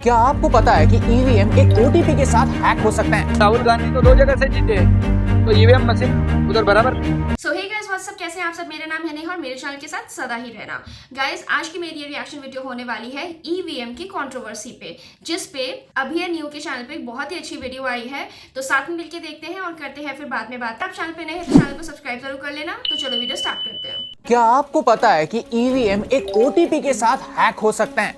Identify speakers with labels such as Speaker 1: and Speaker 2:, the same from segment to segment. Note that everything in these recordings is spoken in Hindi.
Speaker 1: क्या आपको पता है कि ईवीएम एक ओटीपी के साथ हैक हो सकते हैं?
Speaker 2: राहुल गांधी तो 2 जगह से जीते, तो ईवीएम मशीन उधर बराबर।
Speaker 3: सो हे गाइस, व्हाट्स अप, कैसे हैं आप सब। मेरा नाम है नेहा और मेरे चैनल के साथ सदा ही रहना। गाइस, आज की मेरी ये रिएक्शन वीडियो होने वाली है ईवीएम की कंट्रोवर्सी पे, जिस पे अभी न्यू के चैनल पे एक बहुत ही अच्छी वीडियो आई है। तो साथ में मिलकर देखते हैं और करते हैं फिर बाद में बात। आप चैनल पे नए हैं तो चैनल को सब्सक्राइब जरूर कर लेना। तो चलो वीडियो स्टार्ट करते हैं।
Speaker 1: क्या आपको पता है कि ईवीएम एक ओटीपी के साथ हैक हो सकते हैं?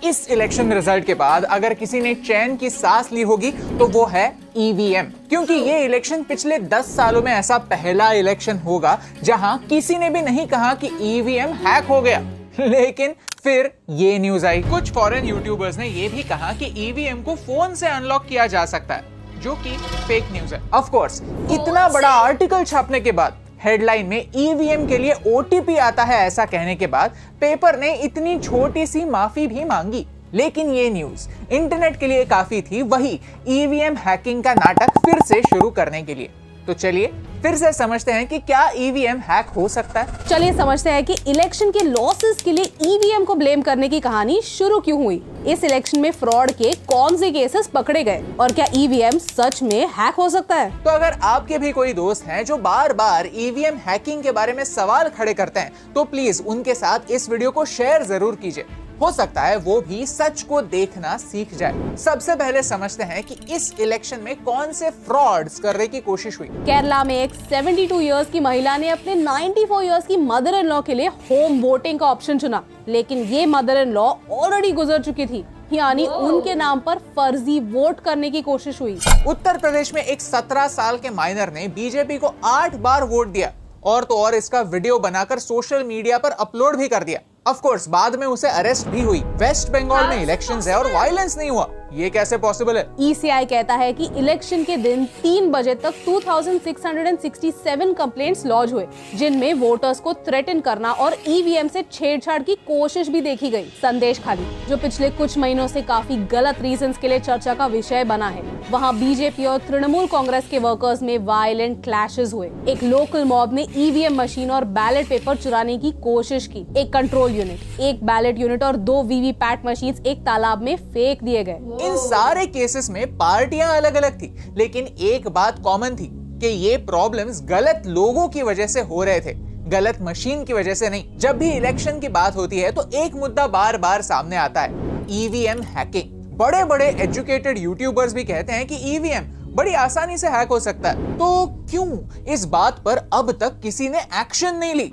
Speaker 1: इस इलेक्शन रिजल्ट के बाद अगर किसी ने चैन की सांस ली होगी तो वो है ईवीएम, क्योंकि ये इलेक्शन पिछले 10 सालों में ऐसा पहला इलेक्शन होगा जहां किसी ने भी नहीं कहा कि ईवीएम हैक हो गया। लेकिन फिर ये न्यूज आई। कुछ फॉरेन यूट्यूबर्स ने ये भी कहा कि ईवीएम को फोन से अनलॉक किया जा सकता है, जो कि फेक न्यूज है। ऑफ कोर्स, इतना बड़ा आर्टिकल छापने के बाद, हेडलाइन में ईवीएम के लिए ओटीपी आता है ऐसा कहने के बाद, पेपर ने इतनी छोटी सी माफी भी मांगी। लेकिन ये न्यूज इंटरनेट के लिए काफी थी, वही ईवीएम हैकिंग का नाटक फिर से शुरू करने के लिए। तो चलिए फिर से समझते हैं कि क्या ईवीएम हैक हो सकता है।
Speaker 4: चलिए समझते हैं कि इलेक्शन के लॉसेस के लिए ईवीएम को ब्लेम करने की कहानी शुरू क्यों हुई। इस इलेक्शन में फ्रॉड के कौन से केसेस पकड़े गए और क्या ईवीएम सच में हैक हो सकता है।
Speaker 1: तो अगर आपके भी कोई दोस्त हैं जो बार बार ईवीएम हैकिंग के बारे में सवाल खड़े करते हैं, तो प्लीज उनके साथ इस वीडियो को शेयर जरूर कीजिए। हो सकता है वो भी सच को देखना सीख जाए। सबसे पहले समझते हैं कि इस इलेक्शन में कौन से फ्रॉड्स करने की कोशिश हुई।
Speaker 4: केरला में एक 72 इयर्स की महिला ने अपने 94 इयर्स की मदर इन लॉ के लिए होम वोटिंग का ऑप्शन चुना, लेकिन ये मदर इन लॉ ऑलरेडी गुजर चुकी थी, यानी उनके नाम पर फर्जी वोट करने की कोशिश हुई।
Speaker 1: उत्तर प्रदेश में एक 17 साल के माइनर ने बीजेपी को 8 बार वोट दिया, और तो और इसका वीडियो बनाकर सोशल मीडिया पर अपलोड भी कर दिया। ऑफ कोर्स बाद में उसे अरेस्ट भी हुई। वेस्ट बंगाल में इलेक्शंस है और वायलेंस नहीं हुआ, ये कैसे पॉसिबल है?
Speaker 4: ईसीआई कहता है कि इलेक्शन के दिन 3 बजे तक 2667 कंप्लेंट्स लॉन्च हुए, जिनमें वोटर्स को थ्रेटन करना और ईवीएम से छेड़छाड़ की कोशिश भी देखी गई। संदेश खाली, जो पिछले कुछ महीनों से काफी गलत रीजंस के लिए चर्चा का विषय बना है, वहाँ बीजेपी और तृणमूल कांग्रेस के वर्कर्स में वायलेंट क्लैशेस हुए। एक लोकल मॉब ने ईवीएम मशीन और बैलेट पेपर चुराने की कोशिश की। एक कंट्रोल यूनिट, एक बैलेट यूनिट और 2 वीवीपैट मशीन्स एक तालाब में फेंक दिए गए।
Speaker 1: इन सारे केसेस में पार्टियां अलग अलग थी, लेकिन एक बात कॉमन थी कि ये प्रॉब्लम्स गलत लोगों की वजह से हो रहे थे, गलत मशीन की वजह से नहीं। जब भी इलेक्शन की बात होती है तो एक मुद्दा बार बार सामने आता है, ईवीएम हैकिंग। बड़े बड़े एजुकेटेड यूट्यूबर्स भी कहते हैं कि ईवीएम बड़ी आसानी से हैक हो सकता है। तो क्यों इस बात पर अब तक किसी ने एक्शन नहीं ली?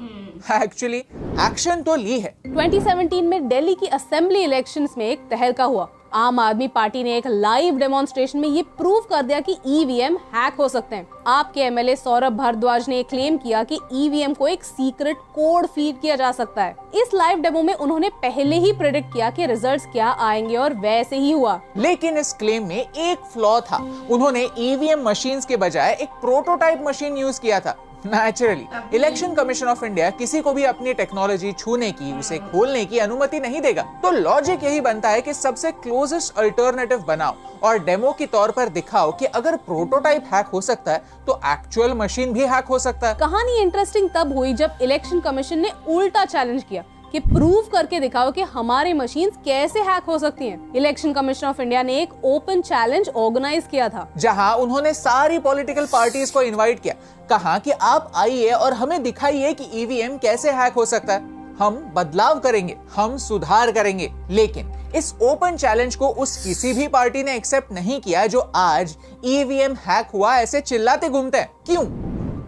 Speaker 1: एक्चुअली एक्शन तो ली है।
Speaker 4: 2017 में दिल्ली की असेंबली इलेक्शंस में एक तहलका हुआ। आम आदमी पार्टी ने एक लाइव डेमोन्स्ट्रेशन में ये प्रूव कर दिया कि ईवीएम हैक हो सकते हैं। आपके एमएलए सौरभ भारद्वाज ने क्लेम किया कि ईवीएम को एक सीक्रेट कोड फीड किया जा सकता है। इस लाइव डेमो में उन्होंने पहले ही प्रेडिक्ट किया कि रिजल्ट्स क्या आएंगे और वैसे ही हुआ।
Speaker 1: लेकिन इस क्लेम में एक फ्लॉ था। उन्होंने ईवीएम मशीन्स के बजाय एक प्रोटोटाइप मशीन यूज किया था। Naturally election commission of India किसी को भी अपनी टेक्नोलॉजी छूने की, उसे खोलने की अनुमति नहीं देगा। तो लॉजिक यही बनता है कि सबसे क्लोजेस्ट अल्टरनेटिव बनाओ और डेमो के तौर पर दिखाओ कि अगर प्रोटोटाइप हैक हो सकता है तो एक्चुअल मशीन भी हैक हो सकता है।
Speaker 4: कहानी इंटरेस्टिंग तब हुई जब इलेक्शन कमीशन ने उल्टा चैलेंज किया कि प्रूव करके दिखाओ कि हमारे मशीन्स कैसे हैक हो सकती हैं। इलेक्शन कमीशन ऑफ इंडिया ने एक ओपन चैलेंज ऑर्गेनाइज किया था,
Speaker 1: जहां उन्होंने सारी पॉलिटिकल पार्टीज को इनवाइट किया। कहा कि आप आइए और हमें दिखाइए कि ईवीएम कैसे हैक हो सकता है। हम बदलाव करेंगे, हम सुधार करेंगे। लेकिन इस ओपन चैलेंज को उस किसी भी पार्टी ने एक्सेप्ट नहीं किया जो आज ईवीएम हैक हुआ ऐसे चिल्लाते घूमते हैं। क्यों?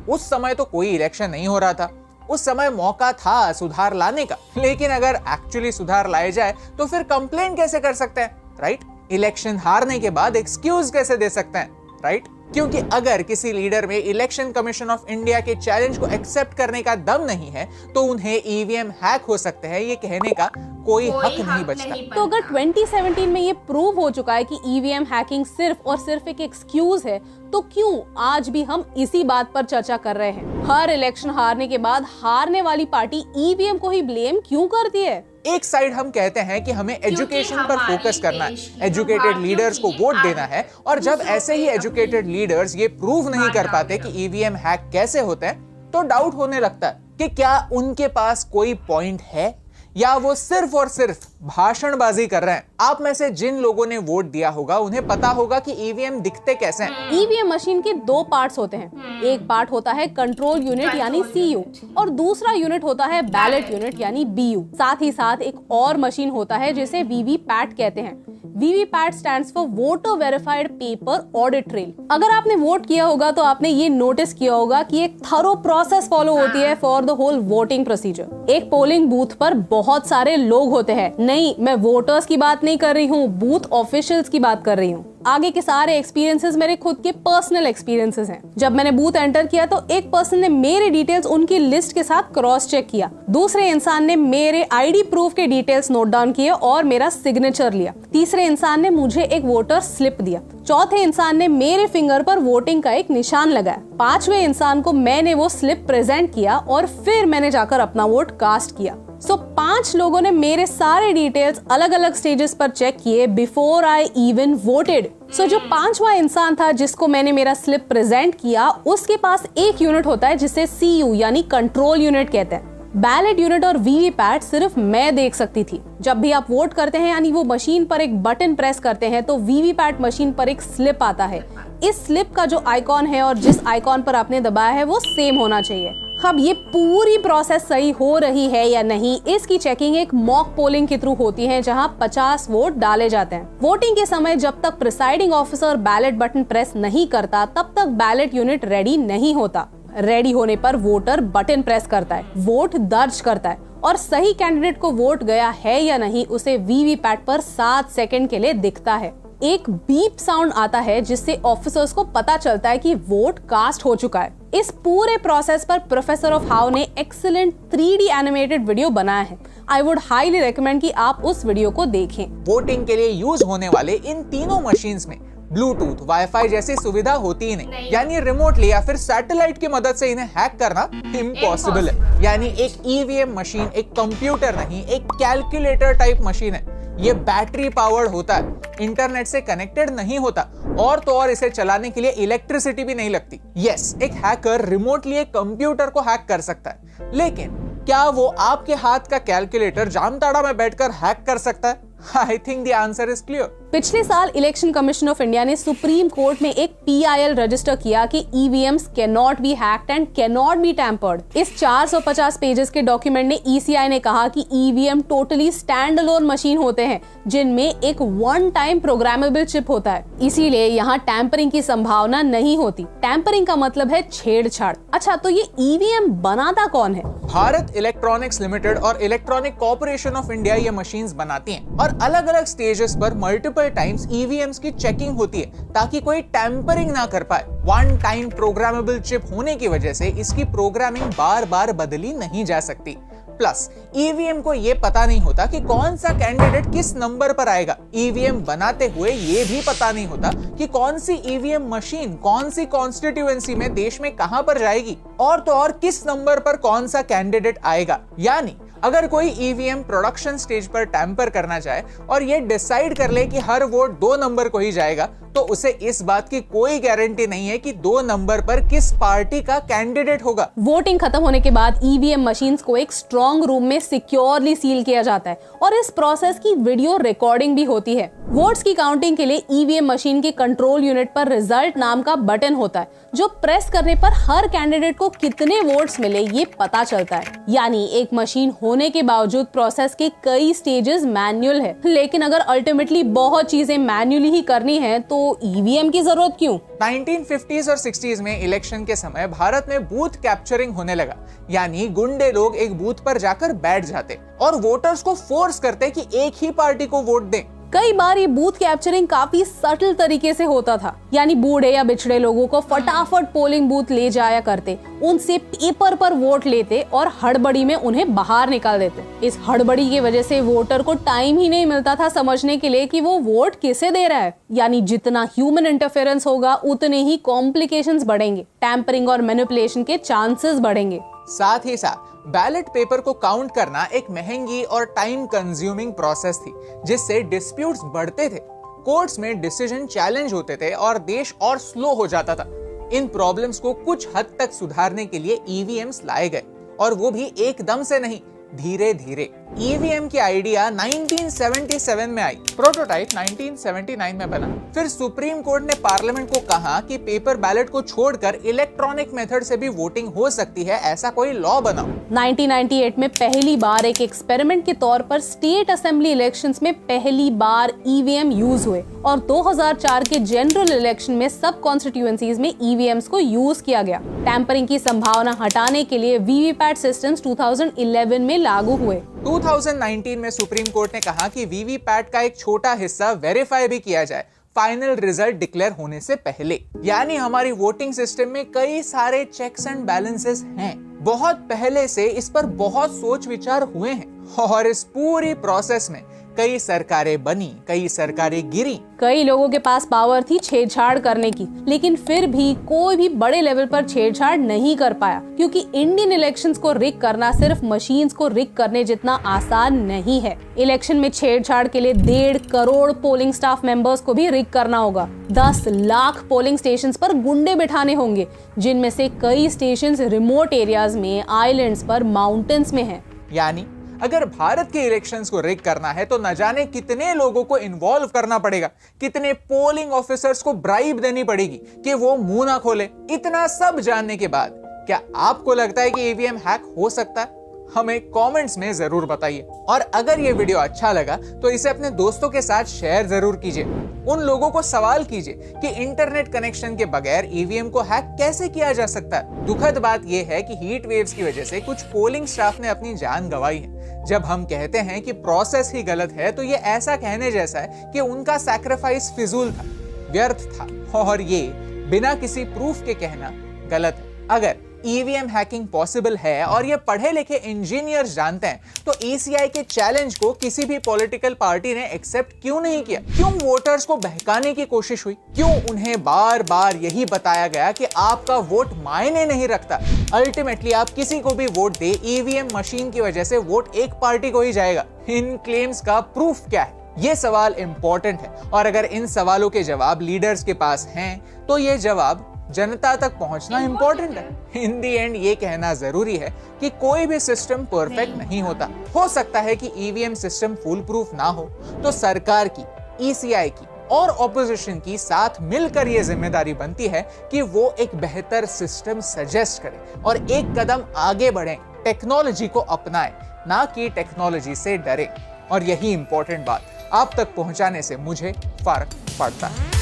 Speaker 1: उस समय तो कोई इलेक्शन नहीं हो रहा था, उस समय मौका था सुधार लाने का। लेकिन अगर एक्चुअली सुधार लाए जाए तो फिर कंप्लेन कैसे कर सकते हैं, राइट? इलेक्शन हारने के बाद एक्सक्यूज कैसे दे सकते हैं, राइट? क्योंकि अगर किसी लीडर में इलेक्शन कमीशन ऑफ इंडिया के चैलेंज को एक्सेप्ट करने का दम नहीं है तो उन्हें ईवीएम हैक हो सकते हैं ये कहने का कोई हक नहीं बचता।
Speaker 4: तो अगर 2017 में ये प्रूव हो चुका है कि ईवीएम हैकिंग सिर्फ और सिर्फ एक एक्सक्यूज है, तो क्यों आज भी हम इसी बात पर चर्चा कर रहे हैं? हर इलेक्शन हारने के बाद हारने वाली पार्टी ईवीएम को ही ब्लेम क्यों करती है?
Speaker 1: एक साइड हम कहते हैं कि हमें एजुकेशन पर फोकस करना है, एजुकेटेड लीडर्स को वोट देना है, और जब ऐसे ही एजुकेटेड लीडर्स ये प्रूव नहीं कर पाते कि ईवीएम हैक कैसे होते हैं तो डाउट होने लगता है कि क्या उनके पास कोई पॉइंट है या वो सिर्फ और सिर्फ भाषणबाजी कर रहे हैं। आप में से जिन लोगों ने वोट दिया होगा उन्हें पता होगा कि ईवीएम दिखते कैसे हैं।
Speaker 4: ईवीएम मशीन के दो पार्ट्स होते हैं। एक पार्ट होता है कंट्रोल यूनिट यानी सीयू और दूसरा यूनिट होता है बैलेट यूनिट यानी बीयू। साथ ही साथ एक और मशीन होता है जिसे वीवीपैट कहते हैं। VVPAT stands for voter verified paper audit trail. अगर आपने वोट किया होगा तो आपने ये नोटिस किया होगा कि एक थरो प्रोसेस फॉलो होती है for the whole voting procedure. एक पोलिंग बूथ पर बहुत सारे लोग होते हैं। नहीं, मैं वोटर्स की बात नहीं कर रही हूँ, बूथ ऑफिशियल्स की बात कर रही हूँ। आगे के सारे एक्सपीरियंसेस मेरे खुद के पर्सनल एक्सपीरियंसेस हैं। जब मैंने बूथ एंटर किया तो एक पर्सन ने मेरे डिटेल्स उनकी लिस्ट के साथ क्रॉस चेक किया। दूसरे इंसान ने मेरे आईडी प्रूफ के डिटेल्स नोट डाउन किए और मेरा सिग्नेचर लिया। तीसरे इंसान ने मुझे एक वोटर स्लिप दिया। चौथे इंसान ने मेरे फिंगर पर वोटिंग का एक निशान लगाया। पांचवें इंसान को मैंने वो स्लिप प्रेजेंट किया और फिर मैंने जाकर अपना वोट कास्ट किया। सो 5 लोगों ने मेरे सारे डिटेल्स अलग अलग स्टेजेस पर चेक किए बिफोर आई इवन वोटेड। सो जो 5वां इंसान था जिसको मैंने मेरा स्लिप प्रेजेंट किया, उसके पास एक यूनिट होता है जिसे सीयू यानी कंट्रोल यूनिट कहते हैं। बैलेट यूनिट और वीवीपैट सिर्फ मैं देख सकती थी। जब भी आप वोट करते हैं यानी वो मशीन पर एक बटन प्रेस करते हैं तो वीवीपैट मशीन पर एक स्लिप आता है। इस स्लिप का जो आइकॉन है और जिस आइकॉन पर आपने दबाया है वो सेम होना चाहिए। अब ये पूरी प्रोसेस सही हो रही है या नहीं, इसकी चेकिंग एक मॉक पोलिंग के थ्रू होती है जहां 50 वोट डाले जाते हैं। वोटिंग के समय जब तक presiding officer ballot button press नहीं करता तब तक बैलेट यूनिट रेडी नहीं होता। रेडी होने पर वोटर बटन प्रेस करता है, वोट दर्ज करता है और सही कैंडिडेट को वोट गया है या नहीं उसे वीवीपैट पर 7 सेकंड के लिए दिखता है। एक बीप साउंड आता है जिससे ऑफिसर्स को पता चलता है कि वोट कास्ट हो चुका है। इस पूरे प्रोसेस पर प्रोफेसर ऑफ हाउ ने एक्सीलेंट 3D एनिमेटेड वीडियो बनाया है। आई वुड हाईली रेकमेंड कि आप उस वीडियो को देखें।
Speaker 1: वोटिंग के लिए यूज होने वाले इन तीनों मशीन्स में ब्लूटूथ, वाईफाई जैसी सुविधा होती ही नहीं। यानी रिमोटली या फिर सैटेलाइट की मदद से इन्हें हैक करना इम्पॉसिबल है। यानी एक ईवीएम मशीन एक कंप्यूटर नहीं, एक कैलकुलेटर टाइप मशीन है। ये बैटरी पावर्ड होता है, इंटरनेट से कनेक्टेड नहीं होता और तो और इसे चलाने के लिए इलेक्ट्रिसिटी भी नहीं लगती। यस, एक हैकर रिमोटली एक कंप्यूटर को हैक कर सकता है, लेकिन क्या वो आपके हाथ का कैलकुलेटर जामताड़ा में बैठकर हैक कर सकता है? I think the answer is clear.
Speaker 4: पिछले साल इलेक्शन कमीशन ऑफ इंडिया ने सुप्रीम कोर्ट में एक PIL रजिस्टर किया कि EVMs cannot be hacked and cannot be tampered। इस 450 पेजेस के डॉक्यूमेंट ने ECI ने कहा कि EVM totally stand alone machine होते हैं जिनमें एक वन टाइम प्रोग्रामेबल चिप होता है, इसीलिए यहाँ टैंपरिंग की संभावना नहीं होती। टैंपरिंग का मतलब है छेड़छाड़। अच्छा, तो ये EVM बनाता कौन है?
Speaker 1: भारत इलेक्ट्रॉनिक्स लिमिटेड और इलेक्ट्रॉनिक कॉर्पोरेशन ऑफ इंडिया ये मशीन्स बनाती हैं और अलग अलग स्टेजेस पर मल्टीपल टाइम्स ईवीएम्स की चेकिंग होती है ताकि कोई टैंपरिंग ना कर पाए। वन टाइम प्रोग्रामेबल चिप होने की वजह से इसकी प्रोग्रामिंग बार बार बदली नहीं जा सकती। प्लस ईवीएम को ये पता नहीं होता कि कौन सा कैंडिडेट किस नंबर पर आएगा। ईवीएम बनाते हुए ये भी पता नहीं होता कि कौन सी ईवीएम मशीन कौन सी कॉन्स्टिट्यूएंसी में देश में कहां पर जाएगी और तो और किस नंबर पर कौन सा कैंडिडेट आएगा। यानी अगर कोई ईवीएम प्रोडक्शन स्टेज पर टैंपर करना चाहे और ये डिसाइड कर ले कि हर वोट 2 नंबर को ही जाएगा तो उसे इस बात की कोई गारंटी नहीं है कि 2 नंबर पर किस पार्टी का कैंडिडेट होगा।
Speaker 4: वोटिंग खत्म होने के बाद ईवीएम मशीन्स को एक स्ट्रॉन्ग रूम में सिक्योरली सील किया जाता है और इस प्रोसेस की वीडियो रिकॉर्डिंग भी होती है। वोट्स की काउंटिंग के लिए ईवीएम मशीन के कंट्रोल यूनिट पर रिजल्ट नाम का बटन होता है जो प्रेस करने पर हर कैंडिडेट को कितने वोट्स मिले ये पता चलता है। यानी एक मशीन होने के बावजूद प्रोसेस के कई स्टेजेस मैन्युअल है, लेकिन अगर अल्टीमेटली बहुत चीजें मैन्युअली ही करनी है तो ईवीएम की जरूरत क्यों?
Speaker 1: 1950s और 60s में इलेक्शन के समय भारत में बूथ कैप्चरिंग होने लगा। यानी गुंडे लोग एक बूथ पर जाकर बैठ जाते और वोटर्स को फोर्स करते कि एक ही पार्टी को वोट दें।
Speaker 4: कई बार ये बूथ कैप्चरिंग काफी सटल तरीके से होता था, यानी बूढ़े या बिछड़े लोगों को फटाफट पोलिंग बूथ ले जाया करते, उनसे पेपर पर वोट लेते और हड़बड़ी में उन्हें बाहर निकाल देते। इस हड़बड़ी की वजह से वोटर को टाइम ही नहीं मिलता था समझने के लिए कि वो वोट किसे दे रहा है। यानी जितना ह्यूमन इंटरफेरेंस होगा उतने ही कॉम्प्लिकेशंस बढ़ेंगे, टैंपरिंग और मैनिपुलेशन के चांसेस बढ़ेंगे।
Speaker 1: साथ ही साथ बैलेट पेपर को काउंट करना एक महंगी और टाइम कंज्यूमिंग प्रोसेस थी जिससे डिस्प्यूट्स बढ़ते थे, कोर्ट्स में डिसीजन चैलेंज होते थे और देश और स्लो हो जाता था। इन प्रॉब्लम्स को कुछ हद तक सुधारने के लिए ईवीएम्स लाए गए और वो भी एकदम से नहीं, धीरे धीरे। ईवीएम की आइडिया 1977 में आई, प्रोटोटाइप 1979 में बना। फिर सुप्रीम कोर्ट ने पार्लियामेंट को कहा कि पेपर बैलेट को छोड़कर इलेक्ट्रॉनिक मेथड से भी वोटिंग हो सकती है, ऐसा कोई लॉ बनाओ।
Speaker 4: 1998 में पहली बार एक एक्सपेरिमेंट के तौर पर स्टेट असेंबली इलेक्शंस में पहली बार ईवीएम यूज हुए और 2004 के जनरल इलेक्शन में सब कॉन्स्टिट्यूएंसीज में ईवीएम्स को यूज किया गया। टैंपरिंग की संभावना हटाने के लिए वीवीपैट सिस्टम्स 2011 में लागू हुए।
Speaker 1: 2019 में सुप्रीम कोर्ट ने कहा कि वीवीपैट का एक छोटा हिस्सा वेरीफाई भी किया जाए फाइनल रिजल्ट डिक्लेयर होने से पहले। यानी हमारी वोटिंग सिस्टम में कई सारे चेक्स एंड बैलेंसेस हैं। बहुत पहले से इस पर बहुत सोच विचार हुए हैं और इस पूरी प्रोसेस में कई सरकारें बनी, कई सरकारें गिरी।
Speaker 4: कई लोगों के पास पावर थी छेड़छाड़ करने की, लेकिन फिर भी कोई भी बड़े लेवल पर छेड़छाड़ नहीं कर पाया, क्योंकि इंडियन इलेक्शंस को रिग करना सिर्फ मशीन्स को रिग करने जितना आसान नहीं है। इलेक्शन में छेड़छाड़ के लिए 1.5 करोड़ पोलिंग स्टाफ मेंबर्स को भी रिग करना होगा। 10 लाख पोलिंग स्टेशंस पर गुंडे बिठाने होंगे, जिनमें से कई स्टेशंस रिमोट एरियाज में, आइलैंड्स पर, माउंटेन्स में हैं।
Speaker 1: यानी अगर भारत के इलेक्शंस को रिग करना है तो न जाने कितने लोगों को इन्वॉल्व करना पड़ेगा, कितने पोलिंग ऑफिसर्स को ब्राइब देनी पड़ेगी कि वो मुंह ना खोले। इतना सब जानने के बाद क्या आपको लगता है कि ईवीएम हैक हो सकता है? हमें कमेंट्स में जरूर बताइए। और अगर ये वीडियो अच्छा लगा तो इसे अपने दोस्तों के साथ शेयर जरूर कीजिए। उन लोगों को सवाल कीजिए कि इंटरनेट कनेक्शन के बगैर ईवीएम को हैक कैसे किया जा सकता है। दुखद बात यह है कि हीट वेव्स की वजह से कुछ पोलिंग स्टाफ ने अपनी जान गंवाई है। जब हम कहते हैं कि प्रोसेस ही गलत है तो ये ऐसा कहने जैसा है कि उनका सैक्रिफाइस फिजूल था, व्यर्थ था, और ये बिना किसी प्रूफ के कहना गलत है। अगर ईवीएम हैकिंग पॉसिबल है और ये पढ़े लिखे इंजीनियर्स जानते हैं तो ईसीआई के चैलेंज को किसी भी पॉलिटिकल पार्टी ने एक्सेप्ट क्यों नहीं किया? क्यों वोटर्स को बहकाने की कोशिश हुई? क्यों उन्हें बार बार यही बताया गया कि आपका वोट मायने नहीं रखता? अल्टीमेटली आप किसी को भी वोट दे, ईवीएम मशीन की वजह से वोट एक पार्टी को ही जाएगा। इन क्लेम्स का प्रूफ क्या है? ये सवाल इंपॉर्टेंट है और अगर इन सवालों के जवाब लीडर्स के पास हैं तो ये जवाब जनता तक पहुंचना इंपॉर्टेंट है। इन दी एंड ये कहना जरूरी है कि कोई भी सिस्टम परफेक्ट नहीं होता। हो सकता है कि ईवीएम सिस्टम फुल प्रूफ ना हो तो सरकार की, ईसीआई की और ऑपोजिशन की साथ मिलकर ये जिम्मेदारी बनती है कि वो एक बेहतर सिस्टम सजेस्ट करे और एक कदम आगे बढ़े, टेक्नोलॉजी को अपनाए, ना कि टेक्नोलॉजी से डरे। और यही इंपॉर्टेंट बात आप तक पहुंचाने से मुझे फर्क पड़ता है।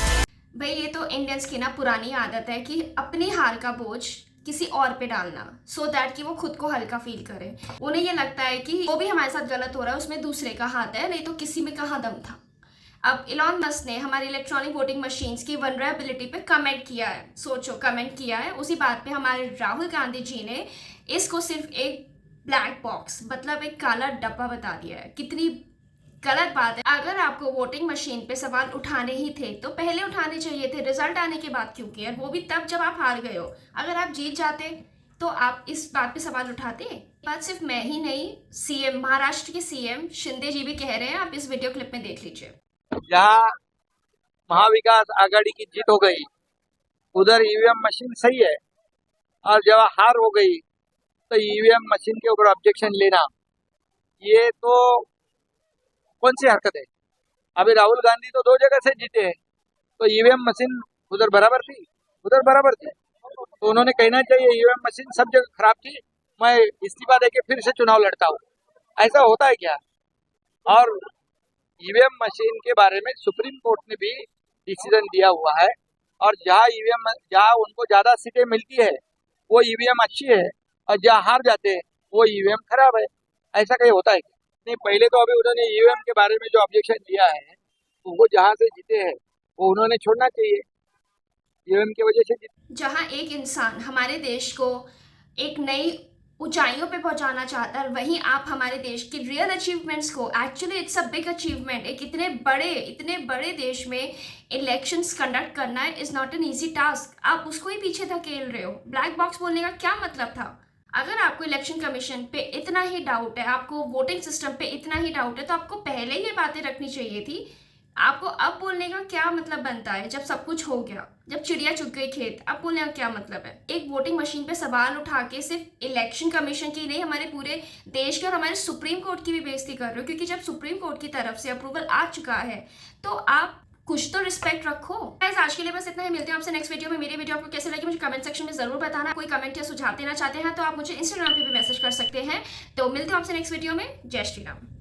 Speaker 3: भाई ये तो इंडियंस की ना पुरानी आदत है कि अपनी हार का बोझ किसी और पे डालना, सो दैट कि वो खुद को हल्का फील करे। उन्हें ये लगता है कि वो भी हमारे साथ गलत हो रहा है, उसमें दूसरे का हाथ है, नहीं तो किसी में कहाँ दम था। अब इलॉन मस्क ने हमारी इलेक्ट्रॉनिक वोटिंग मशीन्स की वनरेबिलिटी पे कमेंट किया है। सोचो, कमेंट किया है। उसी बात पे हमारे राहुल गांधी जी ने इसको सिर्फ एक ब्लैक बॉक्स, मतलब एक काला डब्बा बता दिया है। कितनी गलत बात है। अगर आपको वोटिंग मशीन पे सवाल उठाने ही थे तो पहले उठाने चाहिए थे, रिजल्ट आने के बाद क्यों किया? वो भी तब जब आप हार गए हो। अगर आप जीत जाते तो आप इस बात पे सवाल उठाते? बात सिर्फ मैं ही नहीं, सीएम, महाराष्ट्र के सीएम शिंदे जी भी कह रहे हैं। आप इस वीडियो क्लिप में देख लीजिए।
Speaker 2: जहाँ महाविकास आघाड़ी की जीत हो गई उधर ईवीएम मशीन सही है, और जब हार हो गई तो ईवीएम मशीन के ऊपर ऑब्जेक्शन लेना, ये तो कौन सी हरकत है? अभी राहुल गांधी तो 2 जगह से जीते हैं, तो ईवीएम मशीन उधर बराबर थी, उधर बराबर थी। तो उन्होंने कहना चाहिए ईवीएम मशीन सब जगह खराब थी, मैं इस्तीफा देके फिर से चुनाव लड़ता हूँ। ऐसा होता है क्या? और ईवीएम मशीन के बारे में सुप्रीम कोर्ट ने भी डिसीजन दिया हुआ है, और जहाँ उनको ज्यादा सीटें मिलती है वो ईवीएम अच्छी है, और जहाँ हार जाते हैं वो ईवीएम खराब है। ऐसा कहीं होता है क्या? नहीं, पहले तो अभी उन्होंने ईवीएम के बारे में जो ऑब्जेक्शन दिया है तो वो जहाँ से जीते हैं वो उन्होंने छोड़ना चाहिए, ईवीएम की वजह से जीते।
Speaker 3: जहाँ एक इंसान हमारे देश को एक नई ऊंचाइयों पे पहुंचाना चाहता है, वहीं आप हमारे देश की रियल अचीवमेंट्स को, actually it's a big achievement, एक इतने बड़े देश में इलेक्शंस कंडक्ट करना is not an easy task, आप उसको ही पीछे धकेल रहे हो। ब्लैक बॉक्स बोलने का क्या मतलब था? अगर आपको इलेक्शन कमीशन पे इतना ही डाउट है, आपको वोटिंग सिस्टम पे इतना ही डाउट है, तो आपको पहले ये बातें रखनी चाहिए थी आपको अब बोलने का क्या मतलब बनता है जब सब कुछ हो गया, जब चिड़िया चुग गई खेत? अब बोलने का क्या मतलब है? एक वोटिंग मशीन पे सवाल उठा के सिर्फ इलेक्शन कमीशन की नहीं, हमारे पूरे देश के और हमारे सुप्रीम कोर्ट की भी बेइज्जती कर रहे हो, क्योंकि जब सुप्रीम कोर्ट की तरफ से अप्रूवल आ चुका है तो आप कुछ तो रिस्पेक्ट रखो। गाइस आज के लिए बस इतना ही, मिलते हैं आपसे नेक्स्ट वीडियो में। मेरी वीडियो आपको कैसे लगी मुझे कमेंट सेक्शन में जरूर बताना। कोई कमेंट या सुझाव देना चाहते हैं तो आप मुझे इंस्टाग्राम पे भी मैसेज कर सकते हैं। तो मिलते हैं आपसे नेक्स्ट वीडियो में। जय श्री राम।